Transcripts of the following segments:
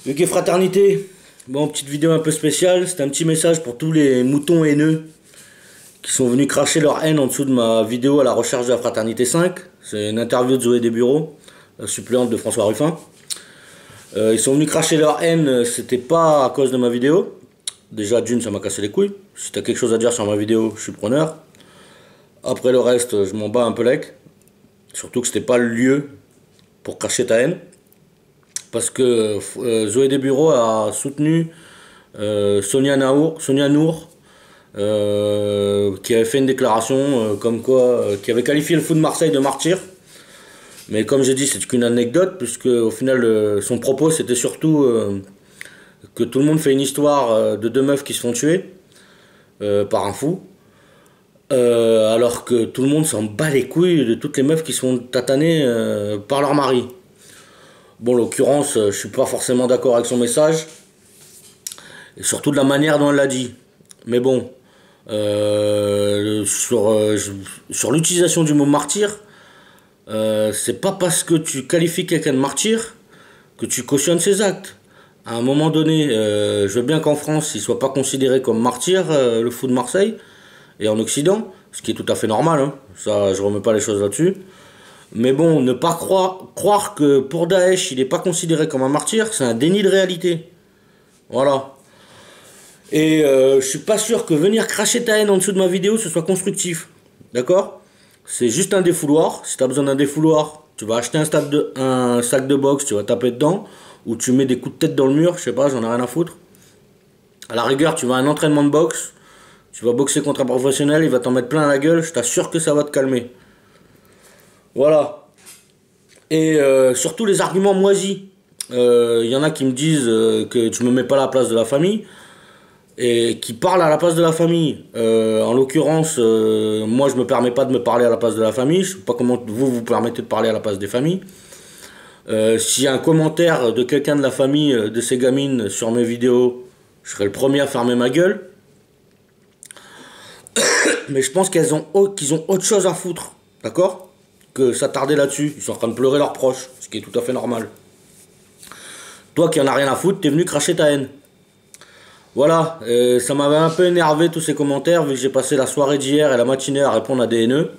Hugues et Fraternité, bon, petite vidéo un peu spéciale, c'est un petit message pour tous les moutons haineux qui sont venus cracher leur haine en dessous de ma vidéo à la recherche de la Fraternité 5. C'est une interview de Zoé Desbureaux, la suppléante de François Ruffin. Ils sont venus cracher leur haine, c'était pas à cause de ma vidéo. Déjà d'une, ça m'a cassé les couilles. Si t'as quelque chose à dire sur ma vidéo, je suis preneur. Après le reste, je m'en bats un peu l'ec. Surtout que c'était pas le lieu pour cracher ta haine. Parce que Zoé Desbureaux a soutenu Sonia Nour, qui avait fait une déclaration comme quoi, qui avait qualifié le foot de Marseille de martyr. Mais comme j'ai dit, c'est qu'une anecdote, puisque au final, son propos c'était surtout que tout le monde fait une histoire de deux meufs qui se font tuer par un fou. Alors que tout le monde s'en bat les couilles de toutes les meufs qui se font tataner par leur mari. Bon, en l'occurrence, je suis pas forcément d'accord avec son message, et surtout de la manière dont elle l'a dit. Mais bon, sur l'utilisation du mot martyr, c'est pas parce que tu qualifies quelqu'un de martyr que tu cautionnes ses actes. À un moment donné, je veux bien qu'en France, il soit pas considéré comme martyr, le fou de Marseille, et en Occident, ce qui est tout à fait normal, hein. Ça, je remets pas les choses là-dessus. Mais bon, ne pas croire que pour Daesh, il n'est pas considéré comme un martyr, c'est un déni de réalité. Voilà. Et je suis pas sûr que venir cracher ta haine en dessous de ma vidéo, ce soit constructif. D'accord? C'est juste un défouloir. Si tu as besoin d'un défouloir, tu vas acheter un sac de boxe, tu vas taper dedans, ou tu mets des coups de tête dans le mur, je sais pas, j'en ai rien à foutre. À la rigueur, tu vas à un entraînement de boxe, tu vas boxer contre un professionnel, il va t'en mettre plein la gueule, je t'assure que ça va te calmer. Voilà. Et surtout les arguments moisis. Y en a qui me disent que tu me mets pas à la place de la famille et qui parlent à la place de la famille. En l'occurrence, moi je me permets pas de me parler à la place de la famille. Je sais pas comment vous permettez de parler à la place des familles. S'il y a un commentaire de quelqu'un de la famille de ces gamines sur mes vidéos, je serai le premier à fermer ma gueule. Mais je pense qu'ils ont autre chose à foutre. D'accord ? Que s'attarder là-dessus. Ils sont en train de pleurer leurs proches, ce qui est tout à fait normal. Toi qui en as rien à foutre, t'es venu cracher ta haine. Voilà, ça m'avait un peu énervé tous ces commentaires, vu que j'ai passé la soirée d'hier et la matinée à répondre à des haineux.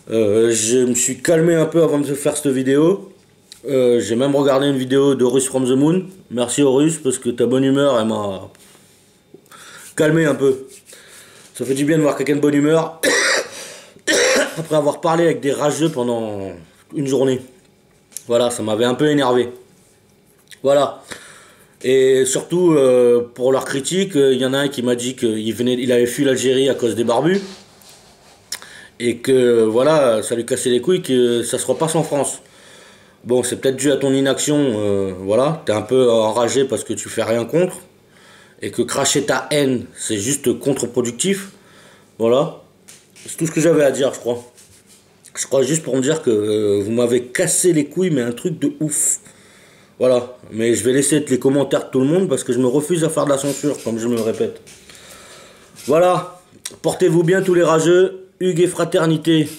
Je me suis calmé un peu avant de faire cette vidéo. J'ai même regardé une vidéo d'Horus from the Moon. Merci Horus, parce que ta bonne humeur, elle m'a calmé un peu. Ça fait du bien de voir quelqu'un de bonne humeur. Après avoir parlé avec des rageux pendant une journée. Voilà, ça m'avait un peu énervé. Voilà. Et surtout, pour leur critique, il y en a un qui m'a dit qu'il avait fui l'Algérie à cause des barbus. Et que, voilà, ça lui cassait les couilles que ça se repasse en France. Bon, c'est peut-être dû à ton inaction, voilà. T'es un peu enragé parce que tu fais rien contre. Et que cracher ta haine, c'est juste contre-productif. Voilà. C'est tout ce que j'avais à dire, je crois. Je crois juste pour me dire que vous m'avez cassé les couilles, mais un truc de ouf. Voilà. Mais je vais laisser les commentaires de tout le monde parce que je me refuse à faire de la censure, comme je me le répète. Voilà. Portez-vous bien tous les rageux. Hugues et Fraternité.